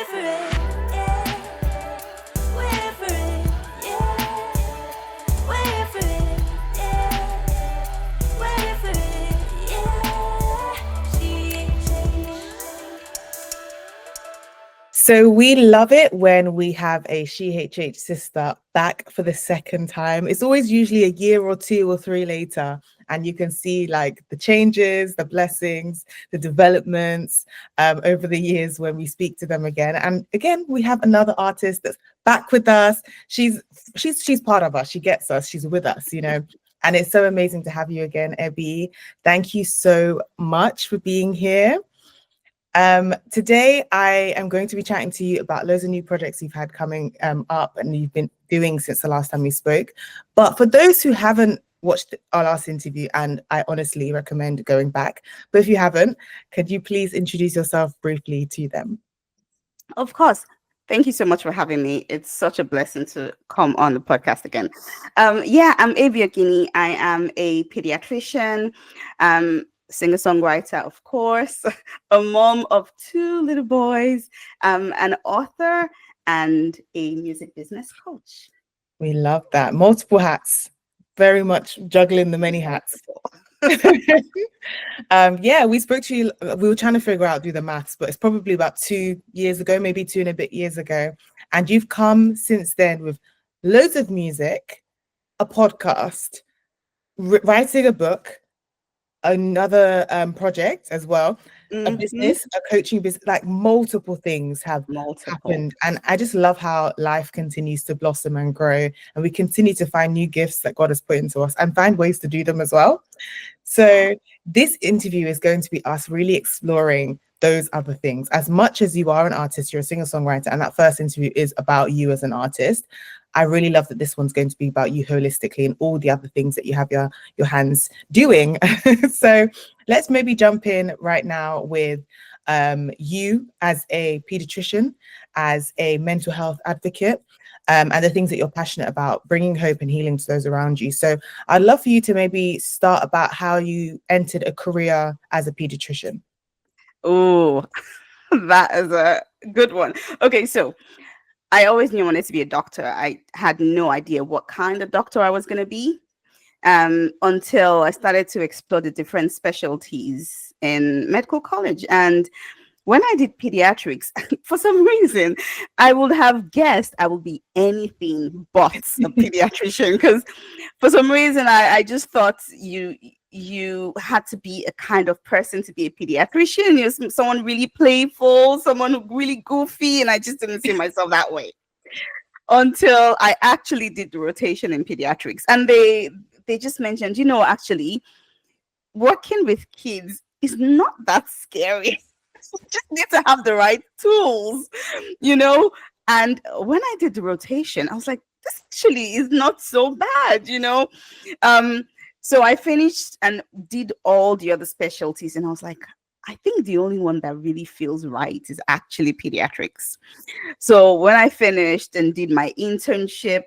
for it, yeah. We're here for it, yeah. We're here for it, yeah. We're here for it, yeah. So we love it when we have a SheHH sister back for the second time. It's always usually a year or 2 or 3 later, and you can see like the changes, the blessings, the developments over the years when we speak to them again. And again, we have another artist that's back with us. She's part of us. She gets us. She's with us, you know. And it's so amazing to have you again, Ebi. Thank you so much for being here. Today I am going to be chatting to you about loads of new projects you've had coming up and you've been doing since the last time we spoke. But for those who haven't watched our last interview, and I honestly recommend going back, but if you haven't, could you please introduce yourself briefly to them? Of course. Thank you so much for having me. It's such a blessing to come on the podcast again. I'm Ebi Oginni. I am a pediatrician, singer-songwriter, of course, a mom of 2 little boys, an author, and a music business coach. We love that. Multiple hats. Very much juggling the many hats. We spoke to you. We were trying to figure out, do the maths, but it's probably about 2 years ago, maybe 2 and a bit years ago. And you've come since then with loads of music, a podcast, writing a book, another project as well, a business, a coaching business, like multiple things have happened. And I just love how life continues to blossom and grow, and we continue to find new gifts that God has put into us and find ways to do them as well. So this interview is going to be us really exploring those other things. As much as you are an artist, you're a singer-songwriter, and that first interview is about you as an artist. I really love that this one's going to be about you holistically and all the other things that you have your hands doing. So let's maybe jump in right now with you as a pediatrician, as a mental health advocate, and the things that you're passionate about, bringing hope and healing to those around you. So I'd love for you to maybe start about how you entered a career as a pediatrician. Oh, that is a good one. Okay, so I always knew I wanted to be a doctor. I had no idea what kind of doctor I was going to be until I started to explore the different specialties in medical college. And when I did pediatrics, for some reason, I would have guessed I would be anything but a pediatrician, because for some reason, I just thought you had to be a kind of person to be a pediatrician. You're someone really playful, someone really goofy, and I just didn't see myself that way until I actually did the rotation in pediatrics. And they just mentioned, actually, working with kids is not that scary. You just need to have the right tools, And when I did the rotation, I was like, this actually is not so bad, So I finished and did all the other specialties, and I was like, I think the only one that really feels right is actually pediatrics. So when I finished and did my internship,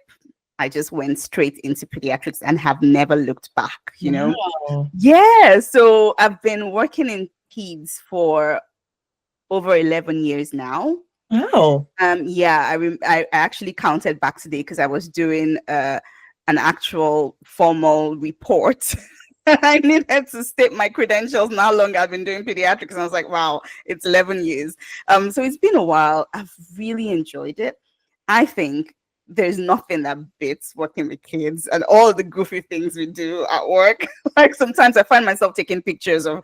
I just went straight into pediatrics and have never looked back, Wow. Yeah, so I've been working in peds for over 11 years now. Wow. I actually counted back today because I was doing an actual formal report. I needed to state my credentials and how long I've been doing pediatrics. And I was like, wow, it's 11 years. So it's been a while. I've really enjoyed it. I think there's nothing that beats working with kids and all the goofy things we do at work. Like sometimes I find myself taking pictures of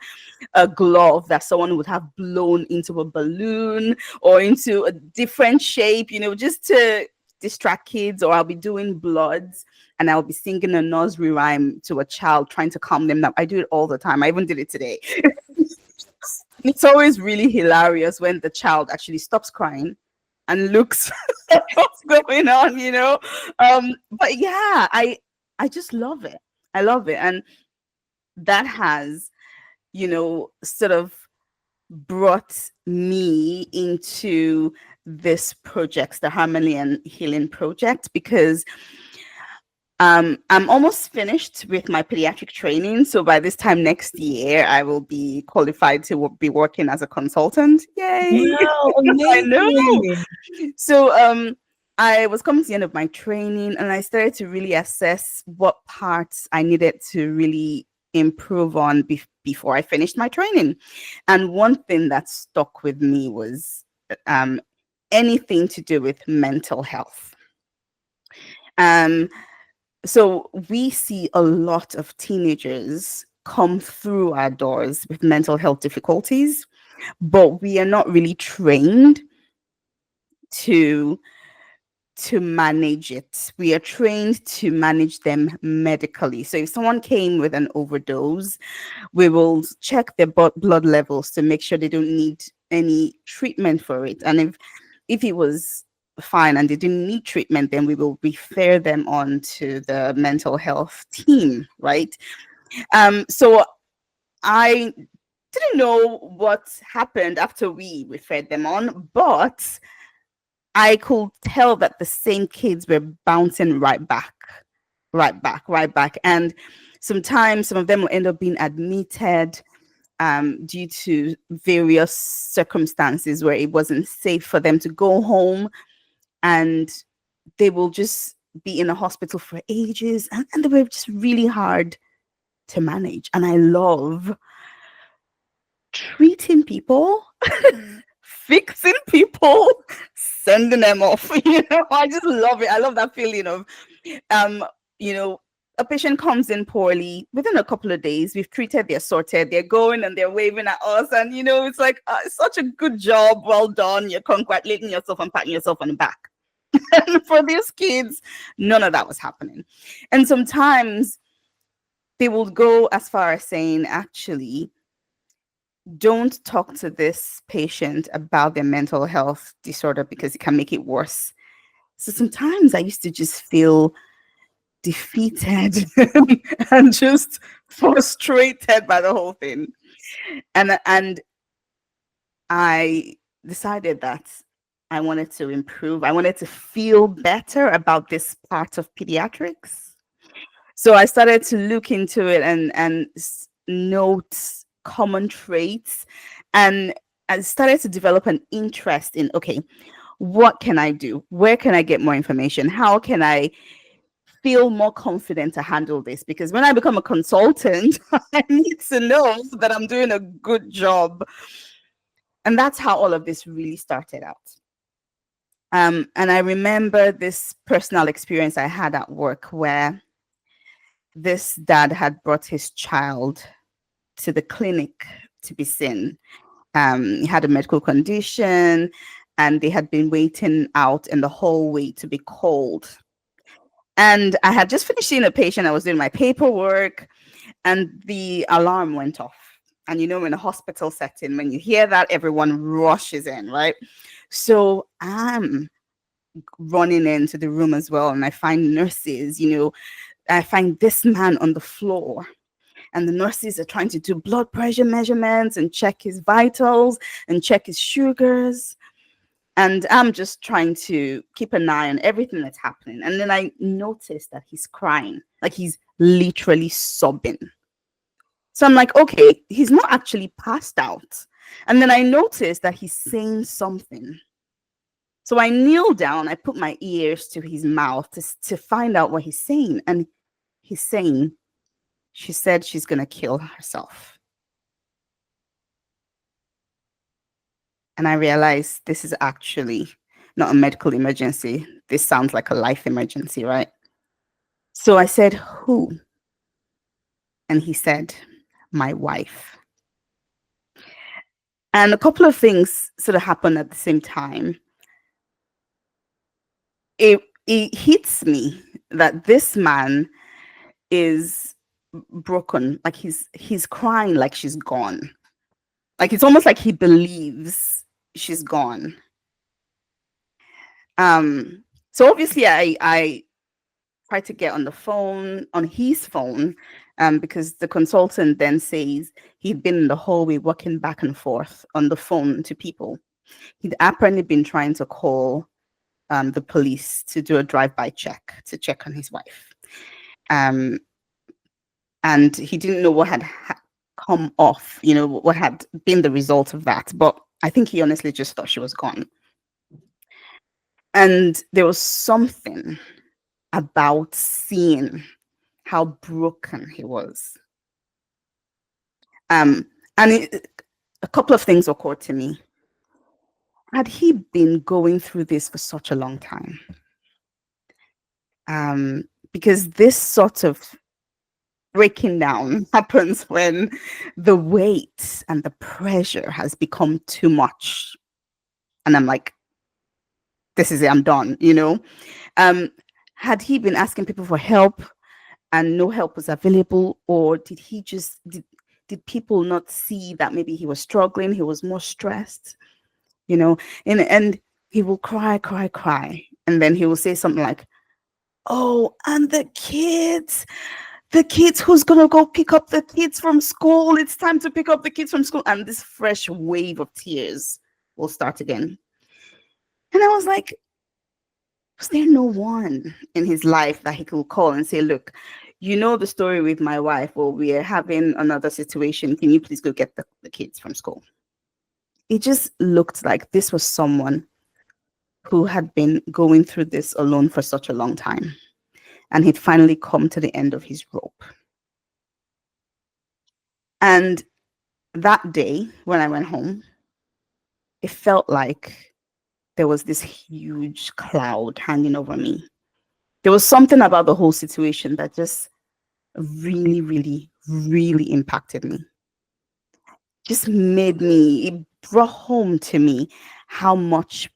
a glove that someone would have blown into a balloon or into a different shape, just to distract kids. Or I'll be doing bloods and I'll be singing a nursery rhyme to a child, trying to calm them down. I do it all the time. I even did it today. It's always really hilarious when the child actually stops crying and looks at what's going on, But yeah, I just love it. I love it. And that has, sort of brought me into this project, the Harmony and Healing Project, because I'm almost finished with my pediatric training. So by this time next year, I will be qualified to be working as a consultant. Yay! Wow, I know. amazing. So I was coming to the end of my training, and I started to really assess what parts I needed to really improve on before I finished my training. And one thing that stuck with me was anything to do with mental health. So we see a lot of teenagers come through our doors with mental health difficulties, but we are not really trained to manage it. We are trained to manage them medically. So if someone came with an overdose, we will check their blood levels to make sure they don't need any treatment for it. And if it was fine and they didn't need treatment, then we will refer them on to the mental health team, right? So I didn't know what happened after we referred them on, but I could tell that the same kids were bouncing right back. And sometimes some of them will end up being admitted due to various circumstances where it wasn't safe for them to go home, and they will just be in a hospital for ages, and they were just really hard to manage. And I love treating people, fixing people, sending them off. I just love it. I love that feeling of, a patient comes in poorly. Within a couple of days, we've treated, they're sorted, they're going and they're waving at us. And, it's like, it's such a good job. Well done. You're congratulating yourself and patting yourself on the back. And for these kids, none of that was happening. And sometimes they will go as far as saying, actually, don't talk to this patient about their mental health disorder because it can make it worse. So sometimes I used to just feel defeated and just frustrated by the whole thing. And I decided that I wanted to improve. I wanted to feel better about this part of pediatrics. So I started to look into it and note common traits, and I started to develop an interest in, okay, what can I do? Where can I get more information? How can I feel more confident to handle this? Because when I become a consultant, I need to know that I'm doing a good job. And that's how all of this really started out. And I remember this personal experience I had at work where this dad had brought his child to the clinic to be seen. He had a medical condition and they had been waiting out in the hallway to be called. And I had just finished seeing a patient. I was doing my paperwork and the alarm went off. And in a hospital setting, when you hear that, everyone rushes in, right? So I'm running into the room as well. And I find nurses, I find this man on the floor. And the nurses are trying to do blood pressure measurements and check his vitals and check his sugars. And I'm just trying to keep an eye on everything that's happening. And then I noticed that he's crying, like he's literally sobbing. So I'm like, okay, he's not actually passed out. And then I noticed that he's saying something. So I kneel down, I put my ears to his mouth to find out what he's saying. And he's saying, she said she's going to kill herself. And I realized this is actually not a medical emergency. This sounds like a life emergency, right? So I said, who? And he said, my wife. And a couple of things sort of happened at the same time. It hits me that this man is broken, like he's crying like she's gone. Like it's almost like he believes she's gone. So obviously I tried to get on his phone, because the consultant then says he'd been in the hallway walking back and forth on the phone to people. He'd apparently been trying to call the police to do a drive-by check to check on his wife. Um, and he didn't know what had come off, what had been the result of that. But I think he honestly just thought she was gone. And there was something about seeing how broken he was. And a couple of things occurred to me. Had he been going through this for such a long time? Because this sort of breaking down happens when the weight and the pressure has become too much. And I'm like, this is it, I'm done, Had he been asking people for help and no help was available, or did he just did people not see that maybe he was struggling, he was more stressed, and he will cry, and then he will say something like, oh, and the kids, who's gonna go pick up the kids from school? It's time to pick up the kids from school. And this fresh wave of tears will start again. And I was like, was there no one in his life that he could call and say, look, the story with my wife, or we're having another situation, can you please go get the kids from school? It just looked like this was someone who had been going through this alone for such a long time. And he'd finally come to the end of his rope. And that day, when I went home, it felt like there was this huge cloud hanging over me. There was something about the whole situation that just really, really, really impacted me. Just it brought home to me how much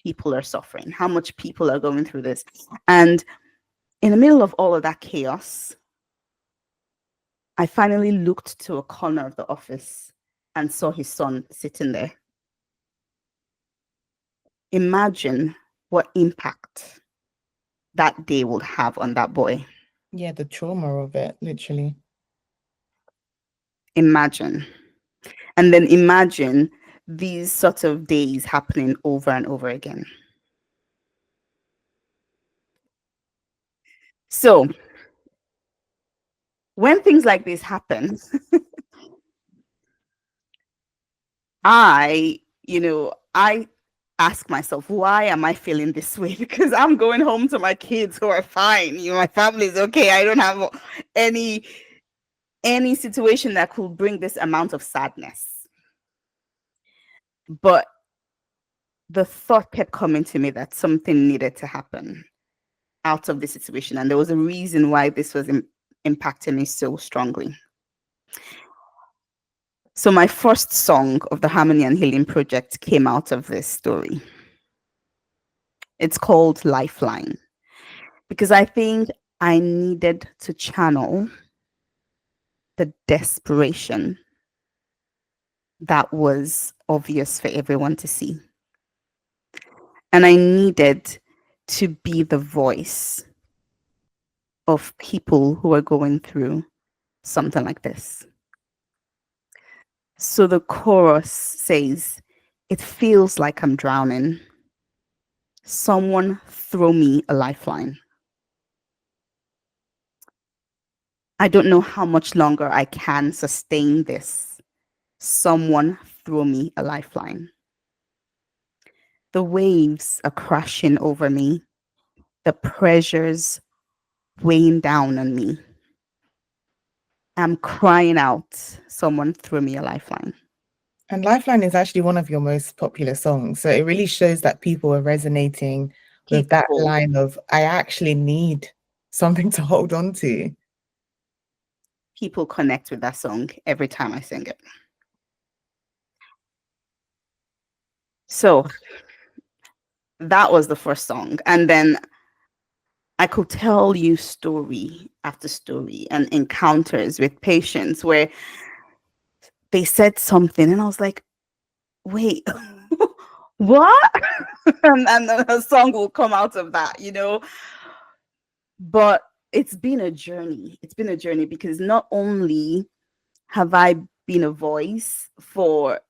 people are suffering, how much people are going through this. And in the middle of all of that chaos, I finally looked to a corner of the office and saw his son sitting there. Imagine what impact that day would have on that boy. Yeah, the trauma of it, literally. Imagine. And then imagine these sort of days happening over and over again. So when things like this happen, I ask myself, why am I feeling this way? Because I'm going home to my kids who are fine. My family is okay. I don't have any situation that could bring this amount of sadness. But the thought kept coming to me that something needed to happen out of the situation. And there was a reason why this was impacting me so strongly. So my first song of the Harmony and Healing Project came out of this story. It's called Lifeline, because I think I needed to channel the desperation that was obvious for everyone to see. And I needed to be the voice of people who are going through something like this. So the chorus says, it feels like I'm drowning. Someone throw me a lifeline. I don't know how much longer I can sustain this. Someone throw me a lifeline. The waves are crashing over me. The pressures weighing down on me. I'm crying out, someone throw me a lifeline. And Lifeline is actually one of your most popular songs. So it really shows that people are resonating with that line of, I actually need something to hold on to. People connect with that song every time I sing it. So that was the first song. And then I could tell you story after story and encounters with patients where they said something and I was like, wait, what? and a song will come out of that, But it's been a journey. It's been a journey because not only have I been a voice for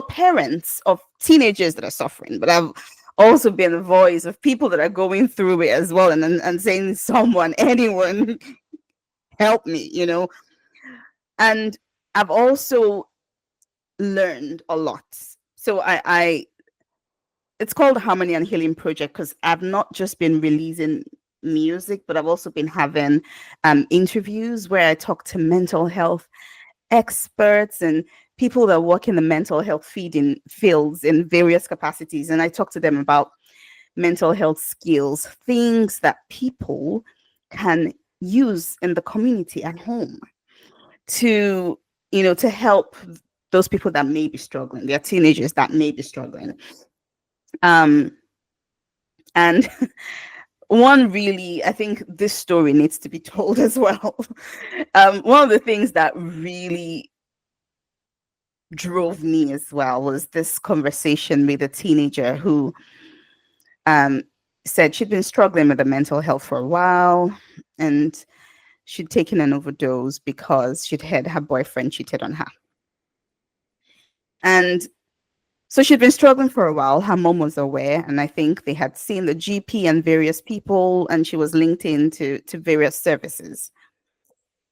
parents of teenagers that are suffering, but I've also been a voice of people that are going through it as well, and saying anyone help me, And I've also learned a lot. So it's called Harmony and Healing Project because I've not just been releasing music, but I've also been having interviews where I talk to mental health experts and people that work in the mental health fields in various capacities. And I talk to them about mental health skills, things that people can use in the community at home to help those people that may be struggling, their teenagers that may be struggling. And one really, I think this story needs to be told as well. One of the things that really drove me as well was this conversation with a teenager who said she'd been struggling with the mental health for a while, and she'd taken an overdose because she'd heard her boyfriend cheated on her. And so she'd been struggling for a while. Her mom was aware, and I think they had seen the GP and various people, and she was linked into various services.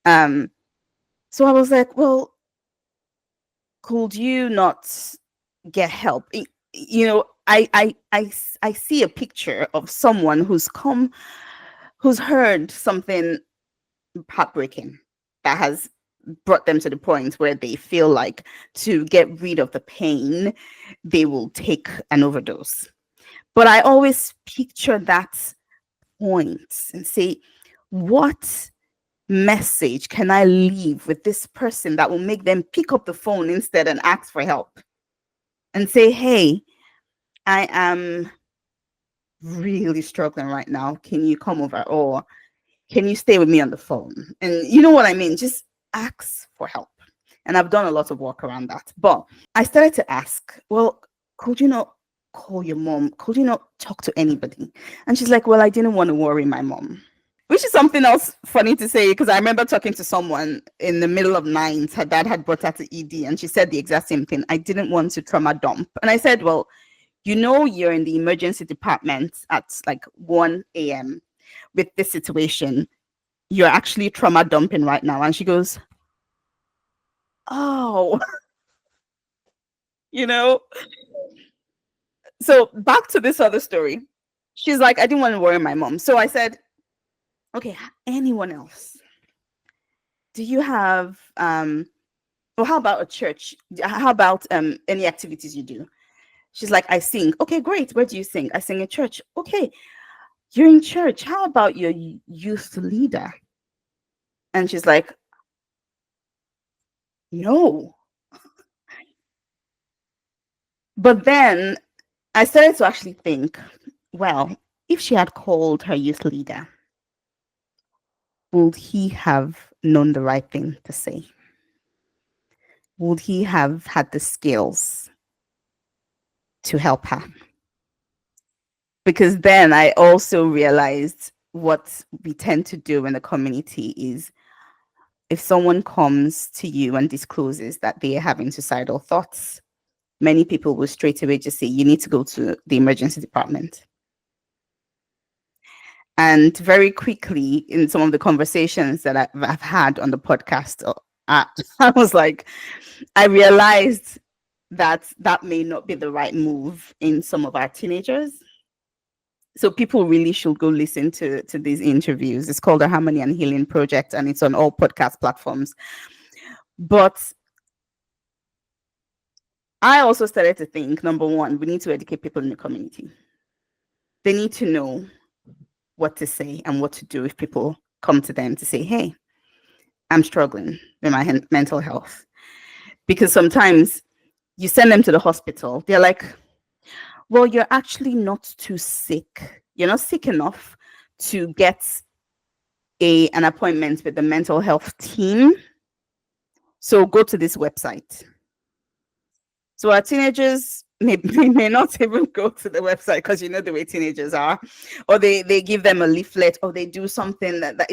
So I was like, well, could you not get help? I see a picture of someone who's heard something heartbreaking that has brought them to the point where they feel like to get rid of the pain, they will take an overdose. But I always picture that point and say, what message can I leave with this person that will make them pick up the phone instead and ask for help and say, hey, I am really struggling right now. Can you come over? Or can you stay with me on the phone? And you know what I mean? Just ask for help. And I've done a lot of work around that. But I started to ask, well, could you not call your mom? Could you not talk to anybody? And she's like, well, I didn't want to worry my mom. Which is something else funny to say, because I remember talking to someone in the middle of night. Her dad had brought her to ED, and she said the exact same thing. I didn't want to trauma dump. And I said, well, you're in the emergency department at like 1 a.m. with this situation. You're actually trauma dumping right now. And she goes, oh, So back to this other story. She's like, I didn't want to worry my mom. So I said, okay, anyone else? Do you have, well, how about a church? How about any activities you do? She's like, I sing. Okay, great. Where do you sing? I sing in church. Okay, you're in church. How about your youth leader? And she's like, no. But then I started to actually think, well, if she had called her youth leader, would he have known the right thing to say? Would he have had the skills to help her? Because then I also realized what we tend to do in the community is if someone comes to you and discloses that they are having suicidal thoughts, many people will straight away just say, you need to go to the emergency department. And very quickly, in some of the conversations that I've had on the podcast, I was like, I realized that may not be the right move in some of our teenagers. So people really should go listen to these interviews. It's called the Harmony and Healing Project, and it's on all podcast platforms. But I also started to think, number one, we need to educate people in the community. They need to know what to say and what to do if people come to them to say, hey, I'm struggling with my mental health. Because sometimes you send them to the hospital, they're like, well, you're actually not too sick. You're not sick enough to get an appointment with the mental health team. So go to this website. So our teenagers may not even go to the website because you know the way teenagers are, or they give them a leaflet, or they do something that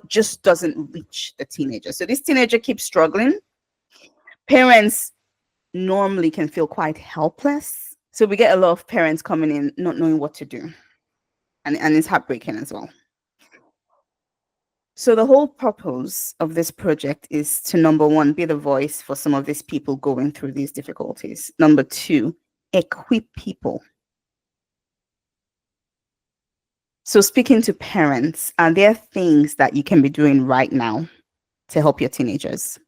just doesn't reach the teenager. So this teenager keeps struggling. Parents normally can feel quite helpless. So we get a lot of parents coming in not knowing what to do. And it's heartbreaking as well. So the whole purpose of this project is to, number one, be the voice for some of these people going through these difficulties. Number two, equip people. So speaking to parents, are there things that you can be doing right now to help your teenagers?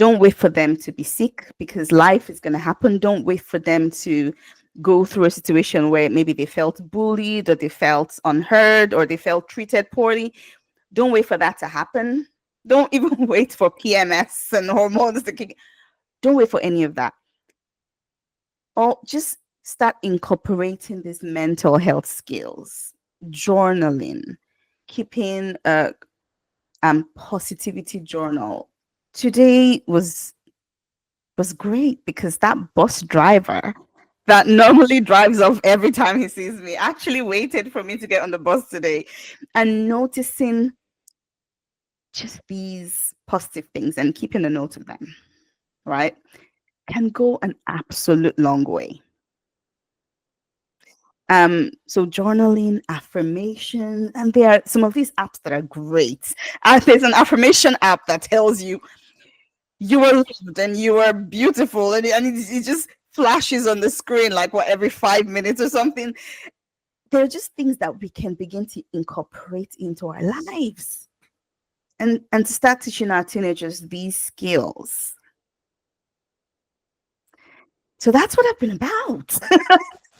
Don't wait for them to be sick, because life is going to happen. Don't wait for them to go through a situation where maybe they felt bullied, or they felt unheard, or they felt treated poorly. Don't wait for that to happen. Don't even wait for PMS and hormones to kick. Don't wait for any of that. Or just start incorporating these mental health skills, journaling, keeping a positivity journal. Today was great, because that bus driver that normally drives off every time he sees me actually waited for me to get on the bus today, and noticing just these positive things and keeping a note of them, right, can go an absolute long way. So journaling, affirmation, and there are some of these apps that are great. There's an affirmation app that tells you you are loved and you are beautiful, and it just flashes on the screen like every 5 minutes or something. There are just things that we can begin to incorporate into our lives, and to start teaching our teenagers these skills. So that's what I've been about.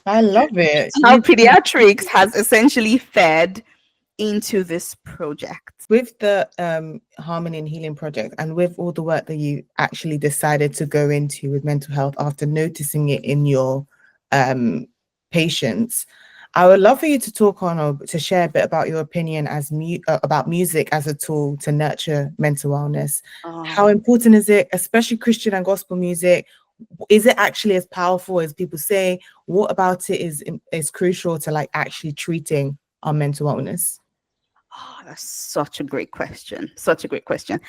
I love it. How pediatrics has essentially fed into this project. With the Harmony and Healing Project, and with all the work that you actually decided to go into with mental health after noticing it in your patients, I would love for you to talk on, or to share a bit about your opinion as about music as a tool to nurture mental wellness. How important is it, especially Christian and gospel music? Is it actually as powerful as people say? What about it is crucial to like actually treating our mental wellness? Oh, that's such a great question. Such a great question.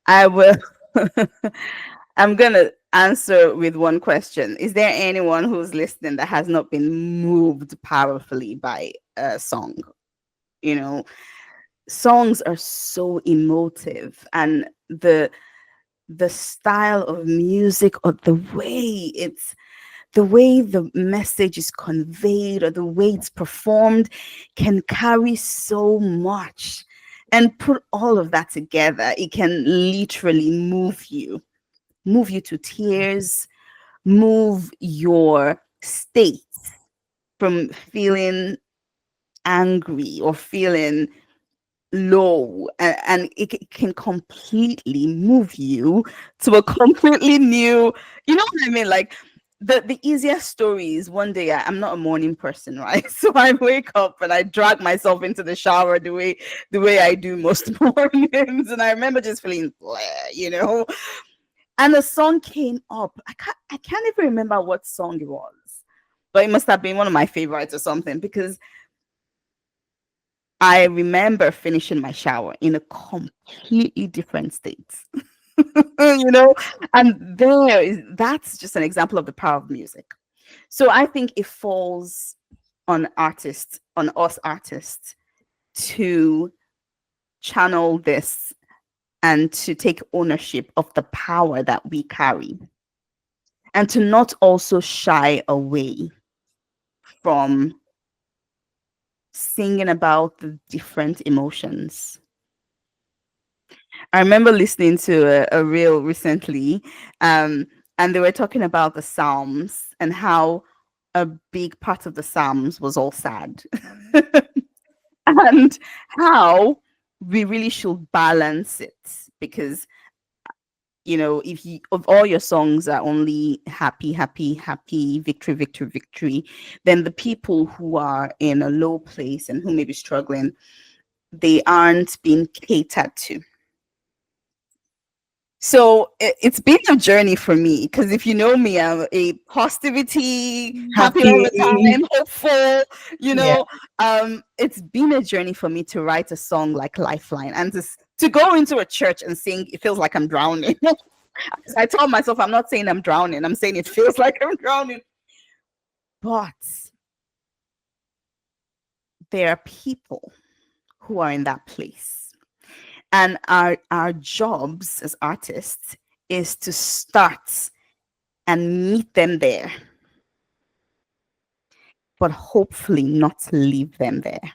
I will. I'm going to answer with one question. Is there anyone who's listening that has not been moved powerfully by a song? You know, songs are so emotive, and the style of music, or the way the message is conveyed, or the way it's performed, can carry so much. And put all of that together, it can literally move you to tears, move your state from feeling angry or feeling low, and it can completely move you to a completely new, you know what I mean? Like the easiest story is, one day I'm not a morning person, right? So I wake up and I drag myself into the shower the way I do most mornings, and I remember just feeling bleh, and the song came up. I can't even remember what song it was, but it must have been one of my favorites or something, because I remember finishing my shower in a completely different state, and that's just an example of the power of music. So I think it falls on us artists, to channel this and to take ownership of the power that we carry, and to not also shy away from singing about the different emotions. I remember listening to a reel recently, and they were talking about the Psalms and how a big part of the Psalms was all sad, and how we really should balance it, because if all your songs are only happy, victory, then the people who are in a low place and who may be struggling, they aren't being catered to. So it's been a journey for me, because if you know me, I'm a positivity, happy all the time, hopeful, it's been a journey for me to write a song like Lifeline, and to go into a church and sing, it feels like I'm drowning. I tell myself, I'm not saying I'm drowning, I'm saying it feels like I'm drowning. But there are people who are in that place. And our jobs as artists is to start and meet them there, but hopefully not leave them there.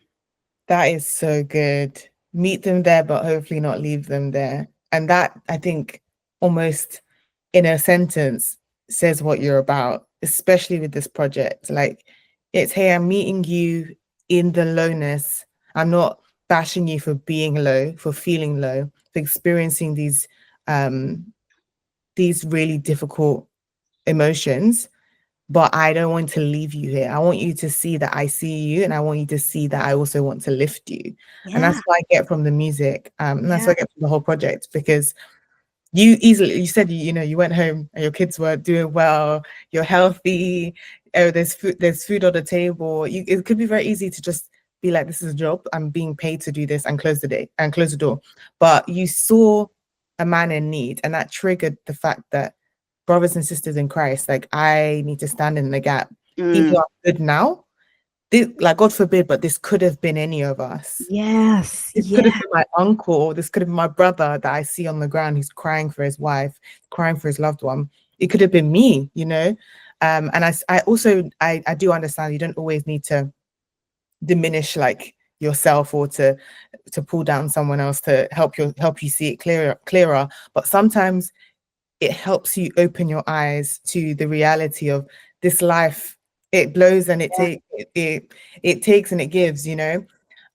That is so good. Meet them there, but hopefully not leave them there. And that, I think, almost in a sentence says what you're about, especially with this project. Like, it's, hey, I'm meeting you in the lowness. I'm not bashing you for being low, for feeling low, for experiencing these really difficult emotions. But I don't want to leave you here. I want you to see that I see you, and I want you to see that I also want to lift you. And that's what I get from the music. And that's what I get from the whole project, because you said, you went home and your kids were doing well, you're healthy, there's food on the table. It could be very easy to just be like, this is a job, I'm being paid to do this, and close the door. But you saw a man in need, and that triggered the fact that brothers and sisters in Christ, like, I need to stand in the gap. People are good now. Like, God forbid, but this could have been any of us. Yes. This could have been my uncle. This could have been my brother that I see on the ground. He's crying for his wife, crying for his loved one. It could have been me, And I also do understand you don't always need to diminish like yourself, or to pull down someone else to help you see it clearer. But sometimes it helps you open your eyes to the reality of this life. It blows and it takes and it gives,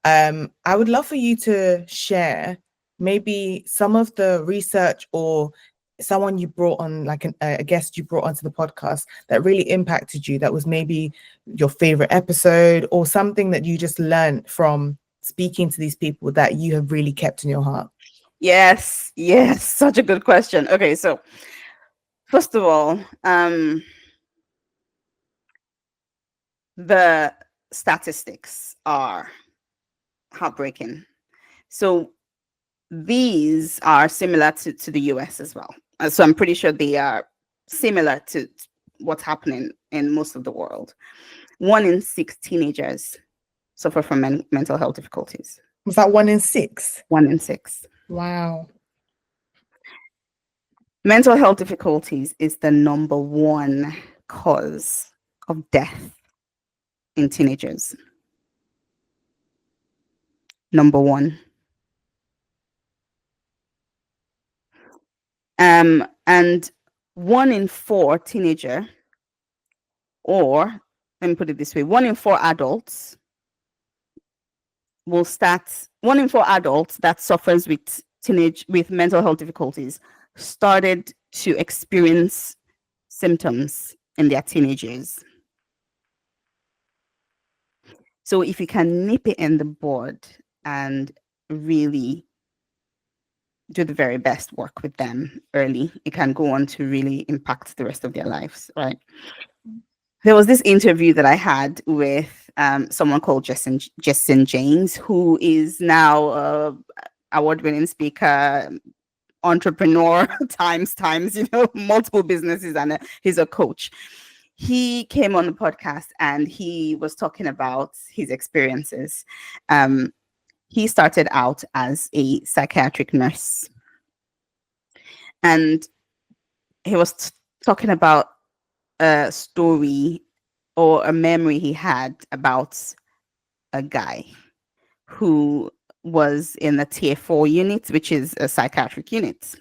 I would love for you to share maybe some of the research, or someone you brought on, like a guest you brought onto the podcast that really impacted you, that was maybe your favorite episode, or something that you just learned from speaking to these people that you have really kept in your heart. Yes, such a good question. Okay, so first of all, the statistics are heartbreaking. So these are similar to the US as well. So I'm pretty sure they are similar to what's happening in most of the world. 1 in 6 teenagers suffer from mental health difficulties. Was that 1 in 6? 1 in 6. Wow. Mental health difficulties is the number 1 cause of death in teenagers. Number 1. And 1 in 4 teenager, or let me put it this way, 1 in 4 adults will start. 1 in 4 adults that suffers with mental health difficulties started to experience symptoms in their teenage years. So if you can nip it in the bud and really do the very best work with them early, it can go on to really impact the rest of their lives, right? There was this interview that I had with someone called Justin James, who is now an award-winning speaker, entrepreneur, times, multiple businesses, and he's a coach. He came on the podcast and he was talking about his experiences. He started out as a psychiatric nurse, and he was talking about a story or a memory he had about a guy who was in a tier 4 unit, which is a psychiatric unit.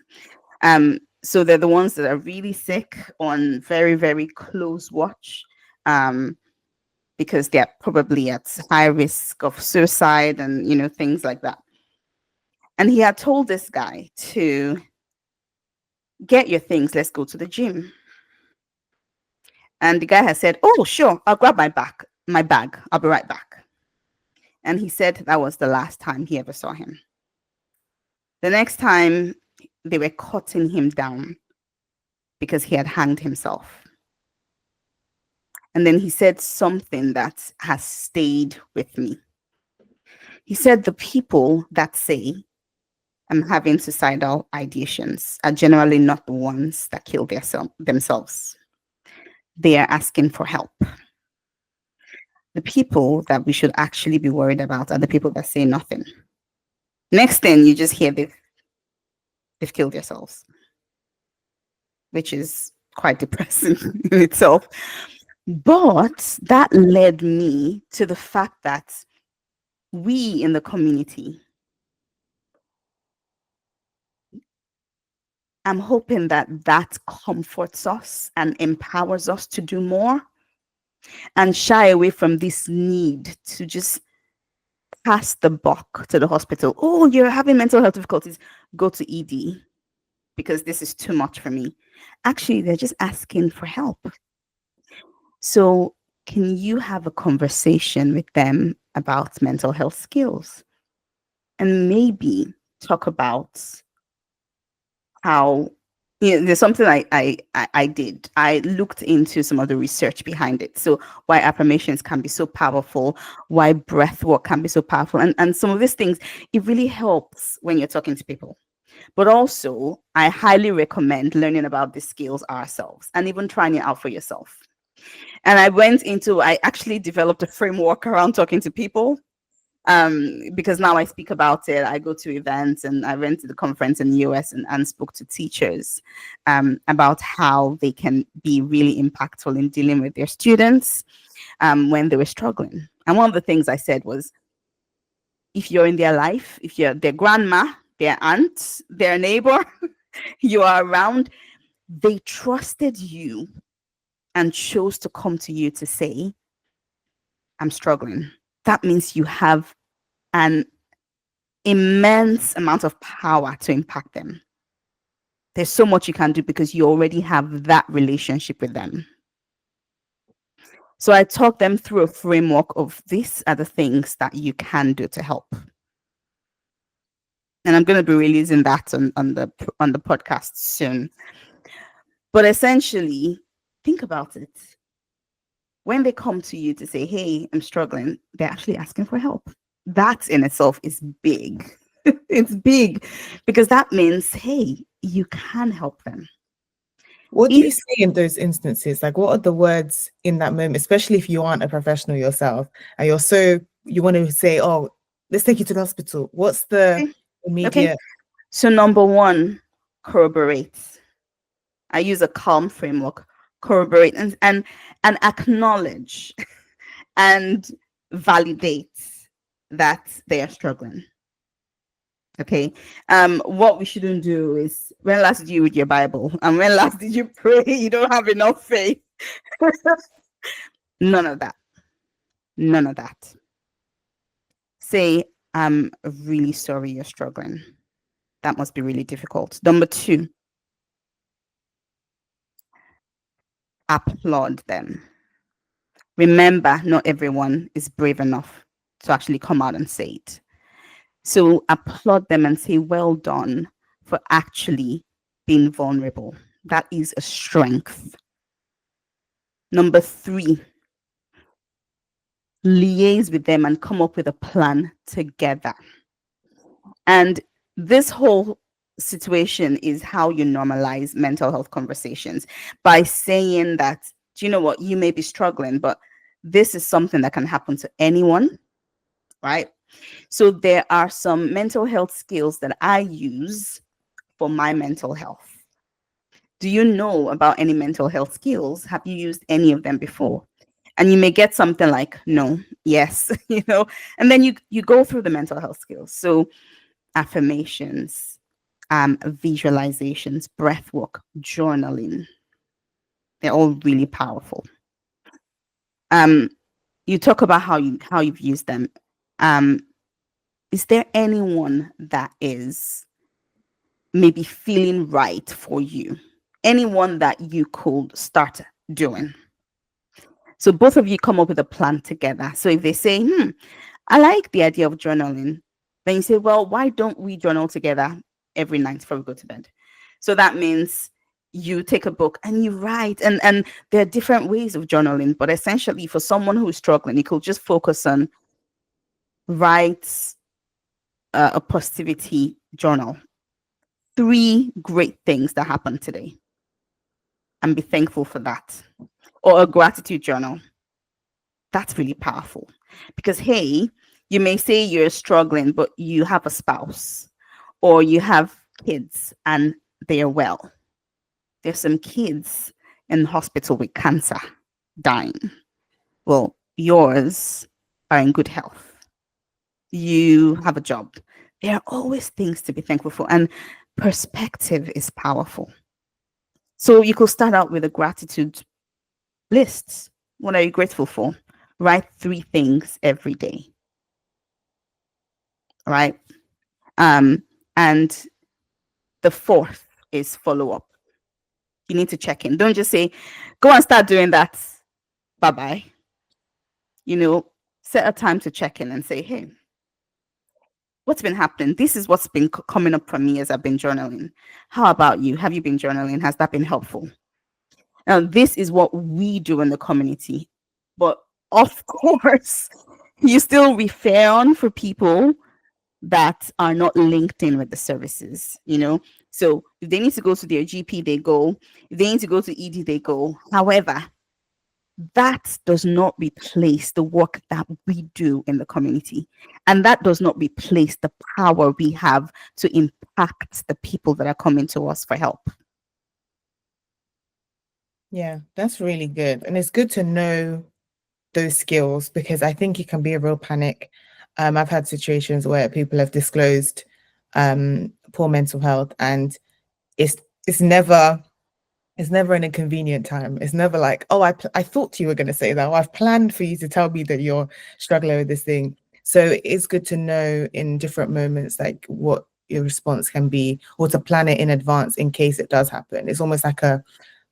So they're the ones that are really sick on very, very close watch, because they're probably at high risk of suicide and, things like that. And he had told this guy to get your things, let's go to the gym. And the guy has said, oh, sure, I'll grab my bag. I'll be right back. And he said that was the last time he ever saw him. The next time, they were cutting him down because he had hanged himself. And then he said something that has stayed with me. He said, the people that say I'm having suicidal ideations are generally not the ones that kill themselves. They are asking for help. the people that we should actually be worried about are the people that say nothing. Next thing, you just hear they've killed themselves, which is quite depressing in itself. But that led me to the fact that we in the community, I'm hoping that comforts us and empowers us to do more and shy away from this need to just pass the buck to the hospital. Oh, you're having mental health difficulties, go to ED because this is too much for me. Actually, they're just asking for help. So can you have a conversation with them about mental health skills and maybe talk about how, there's something I did. I looked into some of the research behind it. So why affirmations can be so powerful, why breath work can be so powerful. And some of these things, it really helps when you're talking to people. But also, I highly recommend learning about these skills ourselves and even trying it out for yourself. And I actually developed a framework around talking to people. Because now I speak about it, I go to events, and I went to the conference in the US and spoke to teachers about how they can be really impactful in dealing with their students when they were struggling. And one of the things I said was, if you're in their life, if you're their grandma, their aunt, their neighbor, you are around, they trusted you and chose to come to you to say, I'm struggling. That means you have an immense amount of power to impact them. There's so much you can do because you already have that relationship with them. So I talk them through a framework of these are the things that you can do to help. And I'm going to be releasing that on the podcast soon. But essentially, think about it. When they come to you to say, hey, I'm struggling, they're actually asking for help. That in itself is big. It's big because that means, hey, you can help them. What do you say in those instances? Like, what are the words in that moment, especially if you aren't a professional yourself and you want to say, oh, let's take you to the hospital. What's the immediate? Okay. So number one, corroborate. I use a calm framework. Corroborate and acknowledge and validate that they are struggling. Okay. What we shouldn't do is, when last did you read your Bible? And when last did you pray? You don't have enough faith. None of that. None of that. Say, I'm really sorry you're struggling. That must be really difficult. Number two, applaud them. Remember, not everyone is brave enough to actually come out and say it. So applaud them and say, well done for actually being vulnerable. That is a strength. Number three, liaise with them and come up with a plan together. And this whole situation is how you normalize mental health conversations, by saying that, do you know what, you may be struggling, but this is something that can happen to anyone, right? So there are some mental health skills that I use for my mental health. Do you know about any mental health skills? Have you used any of them before? And you may get something like no, yes, and then you go through the mental health skills. So affirmations, visualizations, breath work, journaling. They're all really powerful. You talk about how you've used them. Is there anyone that is maybe feeling right for you? Anyone that you could start doing? So both of you come up with a plan together. So if they say, I like the idea of journaling, then you say, well, why don't we journal together every night before we go to bed? So that means you take a book and you write, and there are different ways of journaling, but essentially for someone who is struggling, you could just focus on write a positivity journal. 3 great things that happened today, and be thankful for that. Or a gratitude journal. That's really powerful, because hey, you may say you're struggling, but you have a spouse or you have kids and they are well. There's some kids in the hospital with cancer dying. Well, yours are in good health. You have a job. There are always things to be thankful for, and perspective is powerful. So you could start out with a gratitude list. What are you grateful for? Write 3 things every day. Right? And the 4th is follow up. You need to check in. Don't just say, go and start doing that. Bye-bye. Set a time to check in and say, hey, what's been happening? This is what's been coming up for me as I've been journaling. How about you? Have you been journaling? Has that been helpful? Now, this is what we do in the community. But of course, you still refer on for people that are not linked in with the services, So if they need to go to their GP, they go. If they need to go to ED, they go. However, that does not replace the work that we do in the community. And that does not replace the power we have to impact the people that are coming to us for help. Yeah, that's really good. And it's good to know those skills, because I think it can be a real panic. I've had situations where people have disclosed poor mental health, and it's never in a convenient time. It's never like, oh, I thought you were going to say that, or I've planned for you to tell me that you're struggling with this thing. So it's good to know in different moments like what your response can be, or to plan it in advance in case it does happen. It's almost like a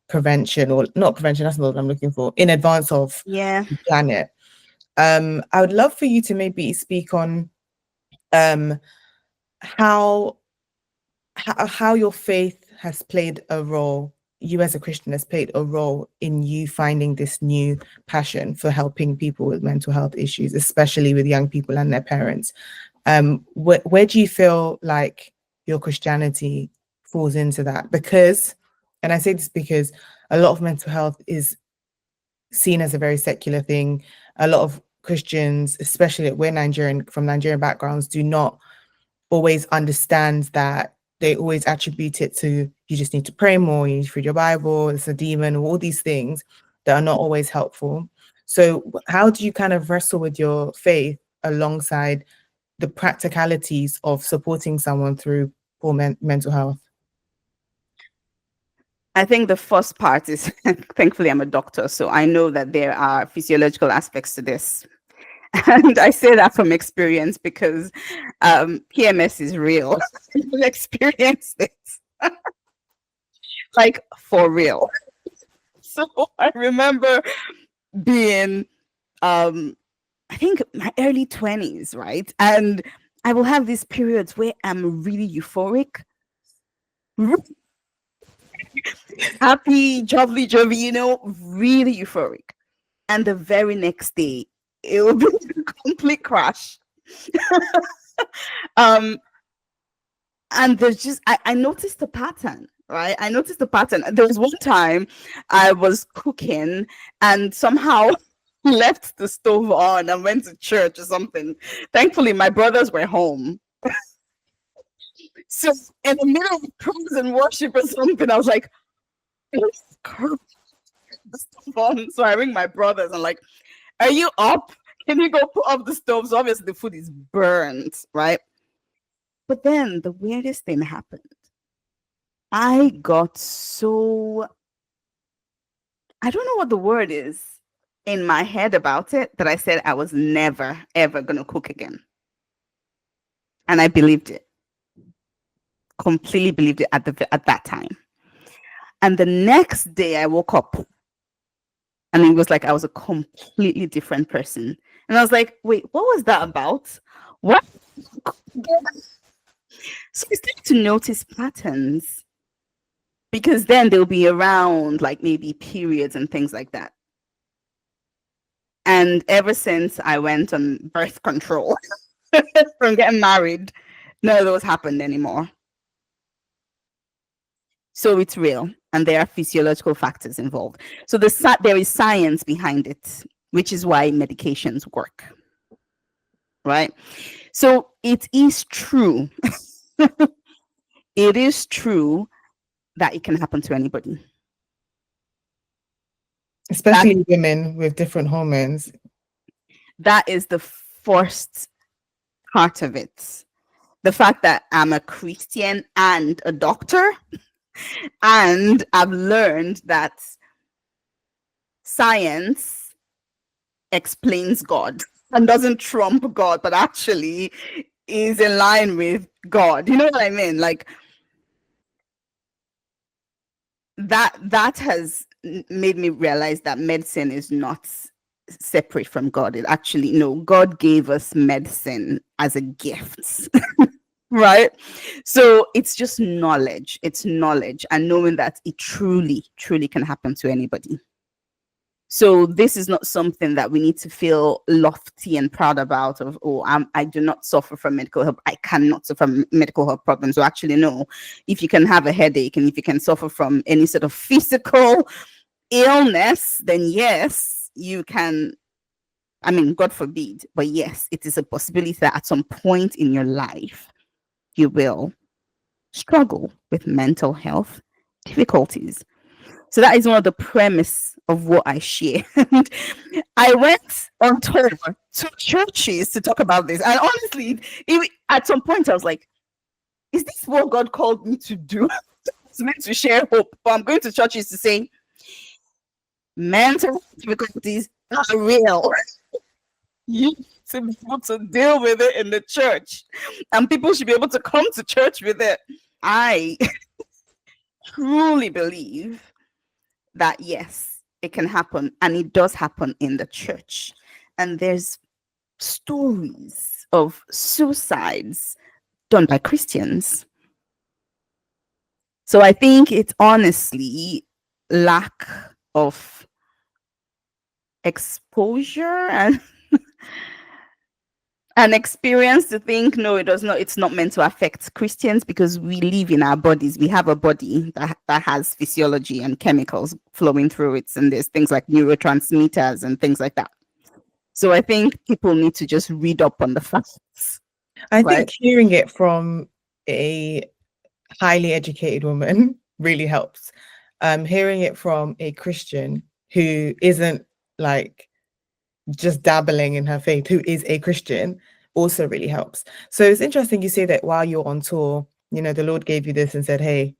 prevention, or not prevention, that's not what I'm looking for, in advance of plan it. I would love for you to maybe speak on how your faith has played a role, you as a Christian has played a role in you finding this new passion for helping people with mental health issues, especially with young people and their parents. Where do you feel like your Christianity falls into that? Because, and I say this because a lot of mental health is seen as a very secular thing. A lot of Christians, especially we're from Nigerian backgrounds, do not always understand that. They always attribute it to, you just need to pray more, you need to read your Bible, it's a demon, all these things that are not always helpful. So how do you kind of wrestle with your faith alongside the practicalities of supporting someone through poor mental health? I think the first part is, thankfully I'm a doctor, so I know that there are physiological aspects to this. And I say that from experience because PMS is real. I've experienced it. Like, for real. So I remember being, I think my early 20s, right? And I will have these periods where I'm really euphoric. Happy, jolly, really euphoric. And the very next day, it will be a complete crash. And there's just, I noticed the pattern, right? I noticed the pattern. There was one time I was cooking and somehow left the stove on and went to church or something. Thankfully, my brothers were home. So in the middle of praise and worship or something, I was like, the stove on. So I ring my brothers and like, are you up? Can you go put up the stove? So obviously the food is burnt, right? But then the weirdest thing happened. I got so, I don't know what the word is in my head about it, that I said I was never, ever going to cook again. And I believed it. Completely believed it at that time. And the next day I woke up and it was like I was a completely different person. And I was like, wait, what was that about? What? So I started to notice patterns, because then they'll be around like maybe periods and things like that. And ever since I went on birth control from getting married, none of those happened anymore. So it's real, and there are physiological factors involved. So there is science behind it. which is why medications work, right? So it is true. It is true that it can happen to anybody. Especially women with different hormones. That is the first part of it. The fact that I'm a Christian and a doctor, and I've learned that science explains God and doesn't trump God, but actually is in line with God. You know what I mean? Like that has made me realize that medicine is not separate from God. It actually, no, God gave us medicine as a gift. Right? So it's just knowledge. It's knowledge and knowing that it truly, truly can happen to anybody. So this is not something that we need to feel lofty and proud about of, oh, I do not suffer from medical health. I cannot suffer from medical health problems. So actually, no, if you can have a headache and if you can suffer from any sort of physical illness, then yes, you can. I mean, God forbid, but yes, it is a possibility that at some point in your life, you will struggle with mental health difficulties. So that is one of the premise of what I share. And I went on tour to churches to talk about this. And honestly, at some point I was like, is this what God called me to do? It's meant to share hope. But I'm going to churches to say, mental difficulties are real. You to be able to deal with it in the church. And people should be able to come to church with it. I truly believe that yes, it can happen, and it does happen in the church. And there's stories of suicides done by Christians. So I think it's honestly lack of exposure and an experience to think, no, it does not, it's not meant to affect Christians because we live in our bodies. We have a body that has physiology and chemicals flowing through it. And there's things like neurotransmitters and things like that. So I think people need to just read up on the facts. I think hearing it from a highly educated woman really helps. Hearing it from a Christian who isn't like just dabbling in her faith, who is a Christian, also really helps. So it's interesting you say that while you're on tour, you know, the Lord gave you this and said, hey,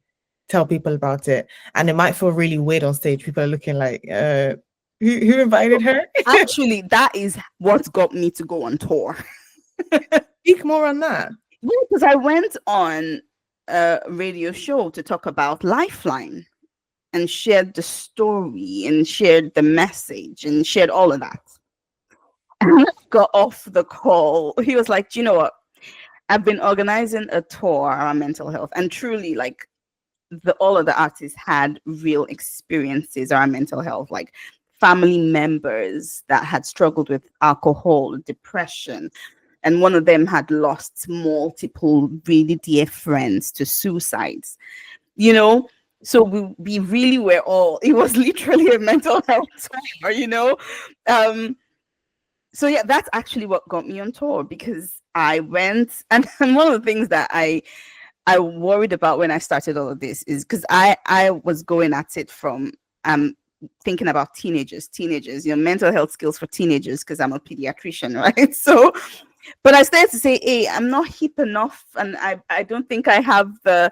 tell people about it. And it might feel really weird on stage. People are looking like, who invited her? Actually, that is what got me to go on tour. Speak more on that. Yeah, because I went on a radio show to talk about Lifeline and shared the story and shared the message and shared all of that. And I got off the call. He was like, do you know what? I've been organizing a tour around mental health, and truly, like, all of the artists had real experiences around mental health, like family members that had struggled with alcohol, depression, and one of them had lost multiple really dear friends to suicides. You know, so we really were all. It was literally a mental health tour. You know. So yeah, that's actually what got me on tour, because I went, and one of the things that I worried about when I started all of this is because I was going at it from thinking about teenagers, you know, mental health skills for teenagers, because I'm a pediatrician, right? So, but I started to say, hey, I'm not hip enough, and I don't think I have the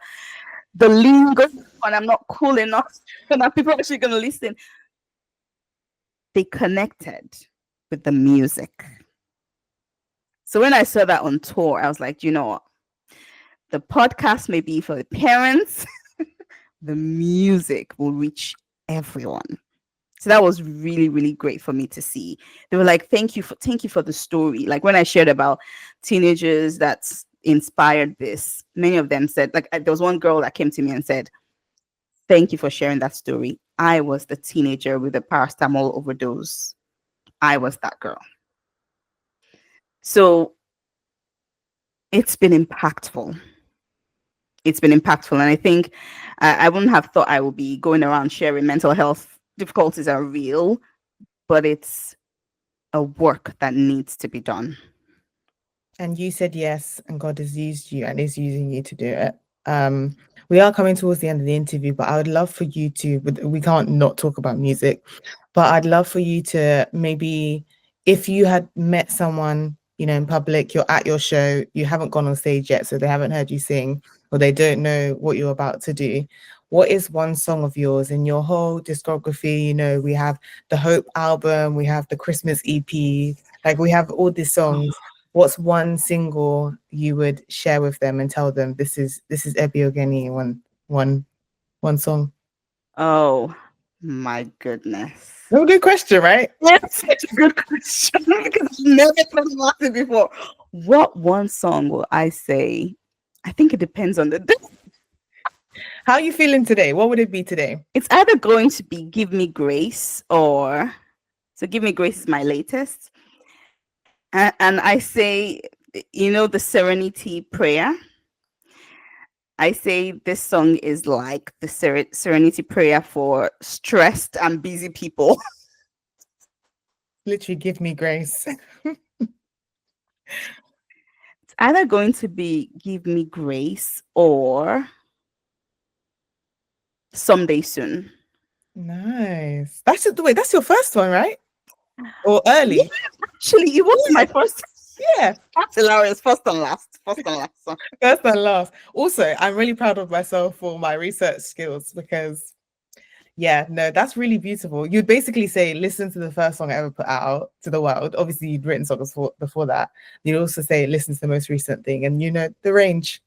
lingo, and I'm not cool enough, and are people actually going to listen? They connected with the music. So when I saw that on tour, I was like, you know what? The podcast may be for the parents. The music will reach everyone. So that was really, really great for me to see. They were like, thank you for the story. Like when I shared about teenagers that inspired this, many of them said, like, there was one girl that came to me and said, thank you for sharing that story. I was the teenager with the paracetamol overdose. I was that girl. So it's been impactful. It's been impactful. And I think I wouldn't have thought I would be going around sharing mental health difficulties are real, but it's a work that needs to be done. And you said yes, and God has used you and is using you to do it. We are coming towards the end of the interview, but I would love for you to, we can't not talk about music, but I'd love for you to maybe, if you had met someone, you know, in public, you're at your show, you haven't gone on stage yet, so they haven't heard you sing, or they don't know what you're about to do. What is one song of yours in your whole discography? You know, we have the Hope album, we have the Christmas EP, like we have all these songs. What's one single you would share with them and tell them this is Ebi Oginni, one song? Oh my goodness. That's a good question, right? That's such a good question because I've never thought about it before. What one song will I say? I think it depends on the day. How are you feeling today? What would it be today? It's either going to be Give Me Grace or so Give Me Grace is my latest. And I say, you know, the Serenity Prayer. I say this song is like the Serenity Prayer for stressed and busy people. Literally, Give Me Grace. It's either going to be Give Me Grace or Someday Soon. Nice. That's the way. That's your first one, right? Or early? Yeah, actually, it was my first. Yeah. That's hilarious. First and last. First and last song. First and last. Also, I'm really proud of myself for my research skills because, yeah, no, that's really beautiful. You'd basically say, listen to the first song I ever put out to the world. Obviously, you'd written songs before that. You'd also say, listen to the most recent thing. And, you know, the range.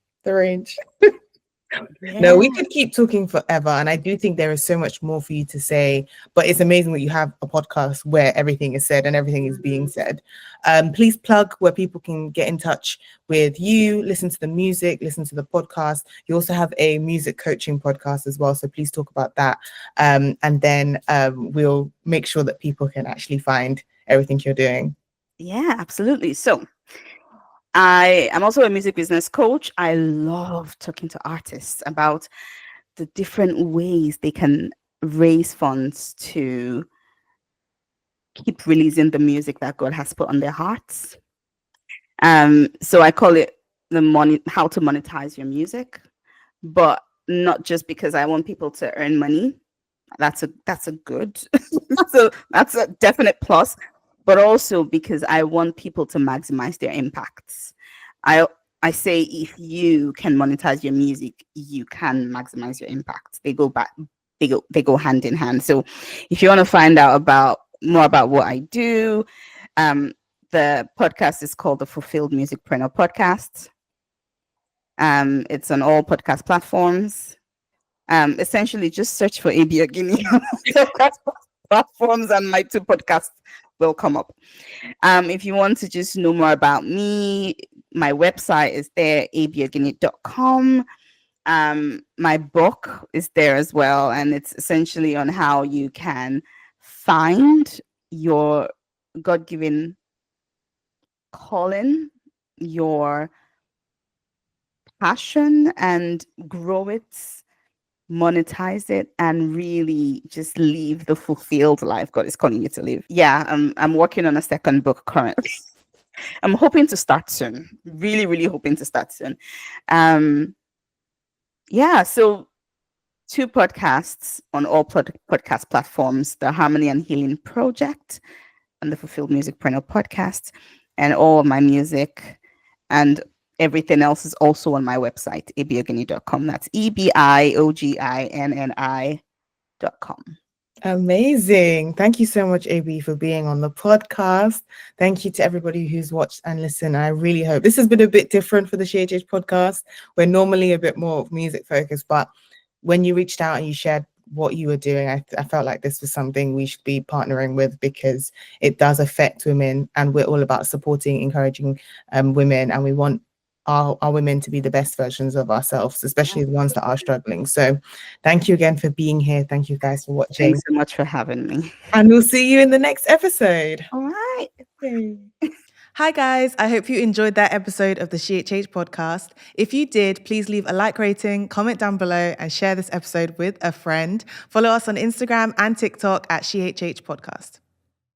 No, we could keep talking forever. And I do think there is so much more for you to say. But it's amazing that you have a podcast where everything is said and everything is being said. Please plug where people can get in touch with you, listen to the music, listen to the podcast. You also have a music coaching podcast as well. So please talk about that. And then we'll make sure that people can actually find everything you're doing. Yeah, absolutely. So I am also a music business coach. I love talking to artists about the different ways they can raise funds to keep releasing the music that God has put on their hearts. So I call it how to monetize your music, but not just because I want people to earn money. That's a good, that's a definite plus. But also because I want people to maximize their impacts. I say if you can monetize your music, you can maximize your impact. They go hand in hand. So if you want to find out more about what I do, the podcast is called the Fulfilled Musicpreneur Podcast. It's on all podcast platforms. Essentially just search for Ebi Oginni platforms and my 2 podcasts will come up. If you want to just know more about me, my website is there, ebioginni.com. My book is there as well, and it's essentially on how you can find your God-given calling, your passion, and grow it, monetize it, and really just live the fulfilled life God is calling you to live. Yeah, I'm working on a second book currently. I'm hoping to start soon. Really hoping to start soon. Yeah, so 2 podcasts on all podcast platforms, the Harmony and Healing Project and the Fulfilled Musicpreneur Podcast, and all of my music and everything else is also on my website, ebioginni.com. That's EBIOGINNI.com. Amazing. Thank you so much, Ebi, for being on the podcast. Thank you to everybody who's watched and listened. I really hope this has been a bit different for the SheHH podcast. We're normally a bit more music focused, but when you reached out and you shared what you were doing, I felt like this was something we should be partnering with because it does affect women, and we're all about supporting, encouraging women, and we want our women to be the best versions of ourselves, especially the ones that are struggling. So thank you again for being here. Thank you guys for watching. Thanks so much for having me. And we'll see you in the next episode. All right. Hi guys, I hope you enjoyed that episode of the SheHH podcast. If you did, please leave a like rating, comment down below, and share this episode with a friend. Follow us on Instagram and TikTok at SheHH Podcast.